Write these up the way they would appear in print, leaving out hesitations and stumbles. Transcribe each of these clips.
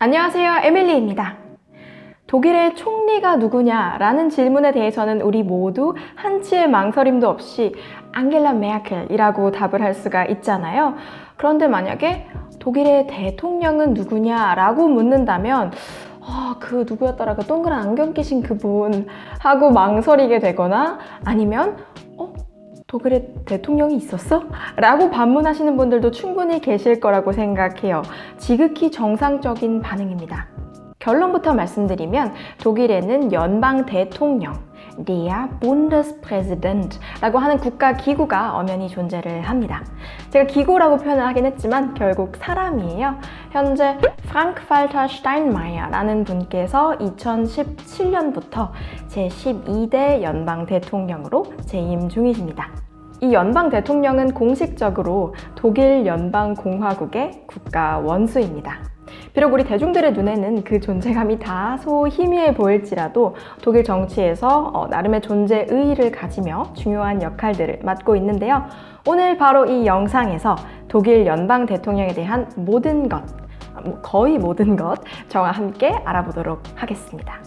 안녕하세요, 에밀리입니다. 독일의 총리가 누구냐라는 질문에 대해서는 우리 모두 한치의 망설임도 없이 앙겔라 메르켈이라고 답을 할 수가 있잖아요. 그런데 만약에 독일의 대통령은 누구냐라고 묻는다면 그 누구였더라, 그 동그란 안경 끼신 그분 하고 망설이게 되거나 아니면 독일의 대통령이 있었어? 라고 반문하시는 분들도 충분히 계실 거라고 생각해요. 지극히 정상적인 반응입니다. 결론부터 말씀드리면 독일에는 연방 대통령, der Bundespräsident 라고 하는 국가 기구가 엄연히 존재를 합니다. 제가 기구라고 표현을 하긴 했지만 결국 사람이에요. 현재 프랑크-발터 스타인마이어라는 분께서 2017년부터 제12대 연방 대통령으로 재임 중이십니다. 이 연방 대통령은 공식적으로 독일 연방공화국의 국가 원수입니다. 비록 우리 대중들의 눈에는 그 존재감이 다소 희미해 보일지라도 독일 정치에서 나름의 존재 의의를 가지며 중요한 역할들을 맡고 있는데요. 오늘 바로 이 영상에서 독일 연방 대통령에 대한 모든 것, 거의 모든 것 저와 함께 알아보도록 하겠습니다.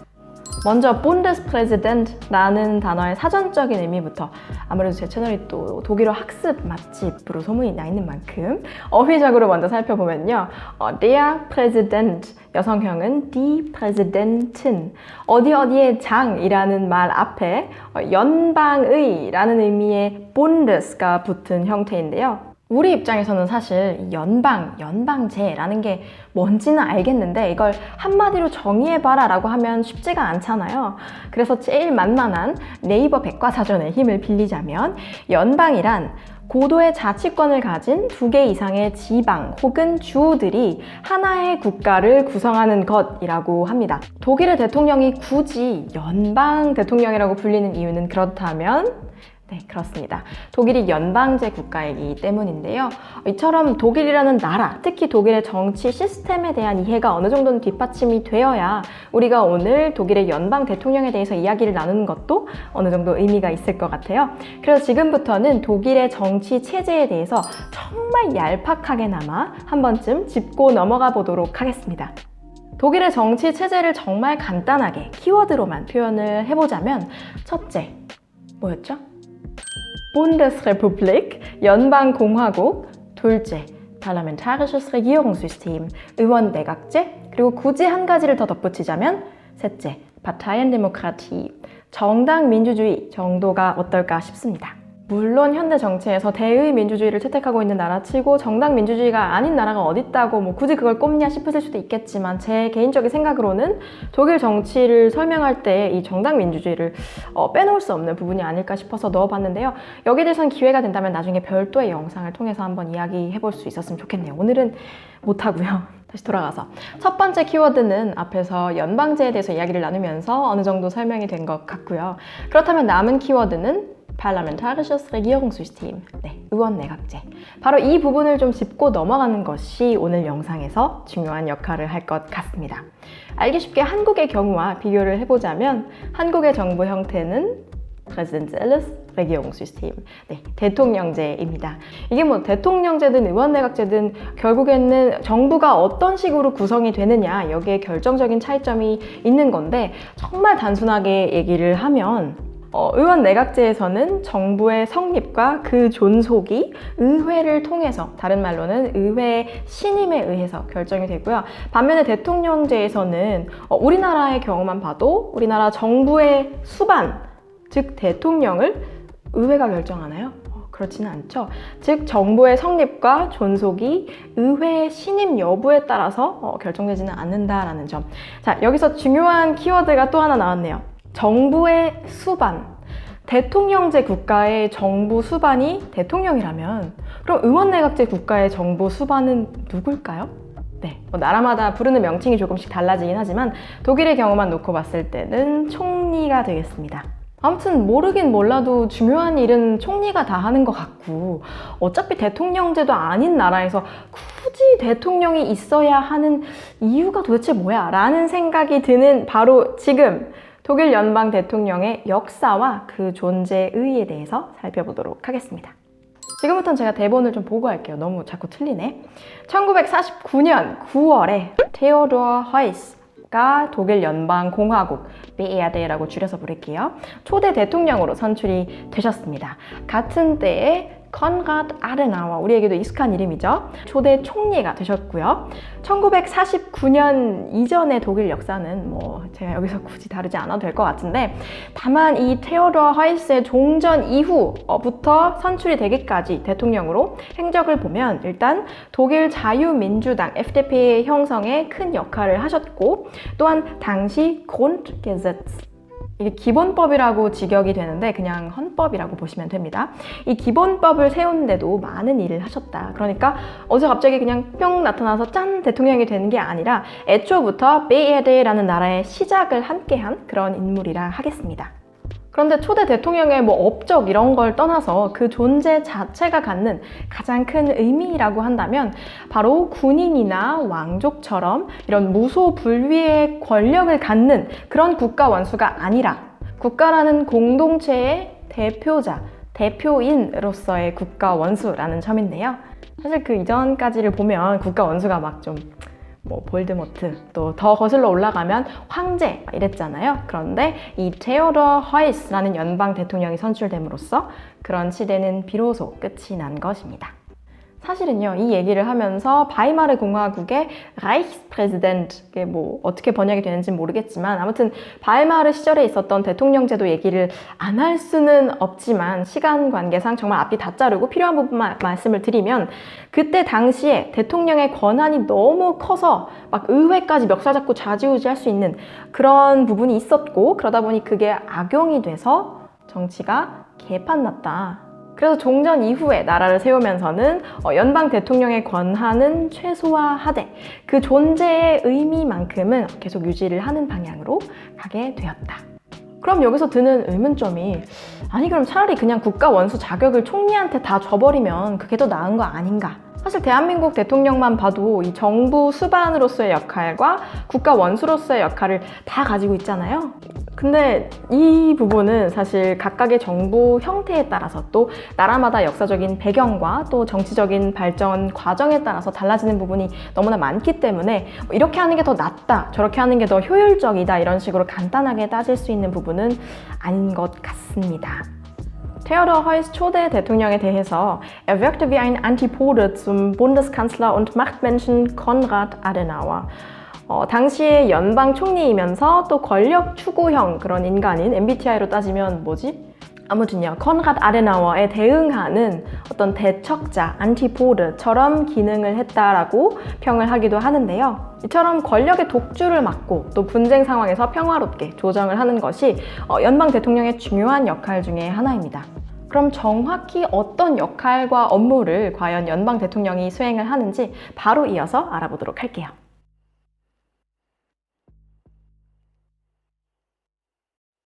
먼저 Bundespräsident라는 단어의 사전적인 의미부터, 아무래도 제 채널이 또 독일어 학습 맛집으로 소문이 나 있는 만큼 어휘적으로 먼저 살펴보면요. der Präsident, 여성형은 die Präsidentin, 어디의 장이라는 말 앞에 연방의라는 의미의 Bundes가 붙은 형태인데요. 우리 입장에서는 사실 연방제라는 게 뭔지는 알겠는데 이걸 한마디로 정의해봐라 라고 하면 쉽지가 않잖아요. 그래서 제일 만만한 네이버 백과사전의 힘을 빌리자면 연방이란 고도의 자치권을 가진 2개 이상의 지방 혹은 주들이 하나의 국가를 구성하는 것이라고 합니다. 독일의 대통령이 굳이 연방 대통령이라고 불리는 이유는 그렇다면 네, 그렇습니다. 독일이 연방제 국가이기 때문인데요. 이처럼 독일이라는 나라, 특히 독일의 정치 시스템에 대한 이해가 어느 정도는 뒷받침이 되어야 우리가 오늘 독일의 연방 대통령에 대해서 이야기를 나누는 것도 어느 정도 의미가 있을 것 같아요. 그래서 지금부터는 독일의 정치 체제에 대해서 정말 얄팍하게나마 한 번쯤 짚고 넘어가 보도록 하겠습니다. 독일의 정치 체제를 정말 간단하게 키워드로만 표현을 해보자면 첫째, 뭐였죠? Bundesrepublik, 연방공화국, 둘째, Parlamentarisches Regierungssystem, 의원 내각제, 그리고 굳이 한 가지를 더 덧붙이자면 셋째, Parteiendemokratie, 정당 민주주의 정도가 어떨까 싶습니다. 물론 현대 정치에서 대의 민주주의를 채택하고 있는 나라치고 정당 민주주의가 아닌 나라가 어딨다고 굳이 그걸 꼽냐 싶으실 수도 있겠지만 제 개인적인 생각으로는 독일 정치를 설명할 때 이 정당 민주주의를 빼놓을 수 없는 부분이 아닐까 싶어서 넣어봤는데요. 여기에 대해서는 기회가 된다면 나중에 별도의 영상을 통해서 한번 이야기해볼 수 있었으면 좋겠네요. 오늘은 못하고요. 다시 돌아가서 첫 번째 키워드는 앞에서 연방제에 대해서 이야기를 나누면서 어느 정도 설명이 된 것 같고요. 그렇다면 남은 키워드는 Parlamentarisches Regierungssystem, 의원 내각제. 바로 이 부분을 좀 짚고 넘어가는 것이 오늘 영상에서 중요한 역할을 할 것 같습니다. 알기 쉽게 한국의 경우와 비교를 해보자면 한국의 정부 형태는 Präsidentielles Regierungssystem, 대통령제입니다. 이게 대통령제든 의원 내각제든 결국에는 정부가 어떤 식으로 구성이 되느냐, 여기에 결정적인 차이점이 있는 건데 정말 단순하게 얘기를 하면 의원 내각제에서는 정부의 성립과 그 존속이 의회를 통해서, 다른 말로는 의회 신임에 의해서 결정이 되고요. 반면에 대통령제에서는 우리나라의 경우만 봐도 우리나라 정부의 수반, 즉 대통령을 의회가 결정하나요? 그렇지는 않죠. 즉 정부의 성립과 존속이 의회의 신임 여부에 따라서 결정되지는 않는다라는 점. 자, 여기서 중요한 키워드가 또 하나 나왔네요. 정부의 수반. 대통령제 국가의 정부 수반이 대통령이라면 그럼 의원내각제 국가의 정부 수반은 누굴까요? 나라마다 부르는 명칭이 조금씩 달라지긴 하지만 독일의 경우만 놓고 봤을 때는 총리가 되겠습니다. 아무튼 모르긴 몰라도 중요한 일은 총리가 다 하는 것 같고, 어차피 대통령제도 아닌 나라에서 굳이 대통령이 있어야 하는 이유가 도대체 뭐야? 라는 생각이 드는 바로 지금 독일 연방 대통령의 역사와 그 존재 의의에 대해서 살펴보도록 하겠습니다. 지금부터는 제가 대본을 좀 보고 할게요. 너무 자꾸 틀리네. 1949년 9월에 테오도어 허이스가 독일 연방공화국 BRD라고 줄여서 부를게요. 초대 대통령으로 선출이 되셨습니다. 같은 때에 컨라드 아데나워, 우리에게도 익숙한 이름이죠. 초대 총리가 되셨고요. 1949년 이전의 독일 역사는 뭐 제가 여기서 굳이 다루지 않아도 될 것 같은데, 다만 이 테오도어 허이스의 종전 이후부터 선출이 되기까지 대통령으로 행적을 보면 일단 독일 자유민주당 FDP 형성에 큰 역할을 하셨고, 또한 당시 Grundgesetz, 이게 기본법이라고 직역이 되는데 그냥 헌법이라고 보시면 됩니다. 이 기본법을 세우는데도 많은 일을 하셨다. 그러니까 어제 갑자기 그냥 뿅 나타나서 짠 대통령이 되는 게 아니라 애초부터 BRD라는 나라의 시작을 함께한 그런 인물이라 하겠습니다. 그런데 초대 대통령의 뭐 업적 이런 걸 떠나서 그 존재 자체가 갖는 가장 큰 의미라고 한다면 바로 군인이나 왕족처럼 이런 무소불위의 권력을 갖는 그런 국가 원수가 아니라 국가라는 공동체의 대표자, 대표인으로서의 국가 원수라는 점인데요. 사실 그 이전까지를 보면 국가 원수가 막 좀 뭐 볼드모트, 또 더 거슬러 올라가면 황제 이랬잖아요. 그런데 이 테오도어 허이스라는 연방 대통령이 선출됨으로써 그런 시대는 비로소 끝이 난 것입니다. 사실은요, 이 얘기를 하면서 바이마르 공화국의 라이히스프레지덴트, 이게 뭐 어떻게 번역이 되는지 모르겠지만 아무튼 바이마르 시절에 있었던 대통령 제도 얘기를 안 할 수는 없지만 시간 관계상 정말 앞뒤 다 자르고 필요한 부분만 말씀을 드리면, 그때 당시에 대통령의 권한이 너무 커서 막 의회까지 멱살 잡고 좌지우지할 수 있는 그런 부분이 있었고, 그러다 보니 그게 악용이 돼서 정치가 개판났다. 그래서 종전 이후에 나라를 세우면서는 연방 대통령의 권한은 최소화하되 그 존재의 의미만큼은 계속 유지를 하는 방향으로 가게 되었다. 그럼 여기서 드는 의문점이, 아니 그럼 차라리 그냥 국가 원수 자격을 총리한테 다 줘버리면 그게 더 나은 거 아닌가? 사실 대한민국 대통령만 봐도 이 정부 수반으로서의 역할과 국가 원수로서의 역할을 다 가지고 있잖아요. 근데 이 부분은 사실 각각의 정부 형태에 따라서, 또 나라마다 역사적인 배경과 또 정치적인 발전 과정에 따라서 달라지는 부분이 너무나 많기 때문에 이렇게 하는 게 더 낫다, 저렇게 하는 게 더 효율적이다, 이런 식으로 간단하게 따질 수 있는 부분은 아닌 것 같습니다. Theodor Heuss 초대 대통령에 대해서 Er wirkte wie ein Antipode zum Bundeskanzler und Machtmenschen Konrad Adenauer. 당시에 연방 총리이면서 또 권력 추구형 그런 인간인, MBTI로 따지면 뭐지? 아무튼요, 컨라드 아데나워에 대응하는 어떤 대척자, 안티포드처럼 기능을 했다라고 평을 하기도 하는데요. 이처럼 권력의 독주를 막고 또 분쟁 상황에서 평화롭게 조정을 하는 것이 연방 대통령의 중요한 역할 중에 하나입니다. 그럼 정확히 어떤 역할과 업무를 과연 연방 대통령이 수행을 하는지 바로 이어서 알아보도록 할게요.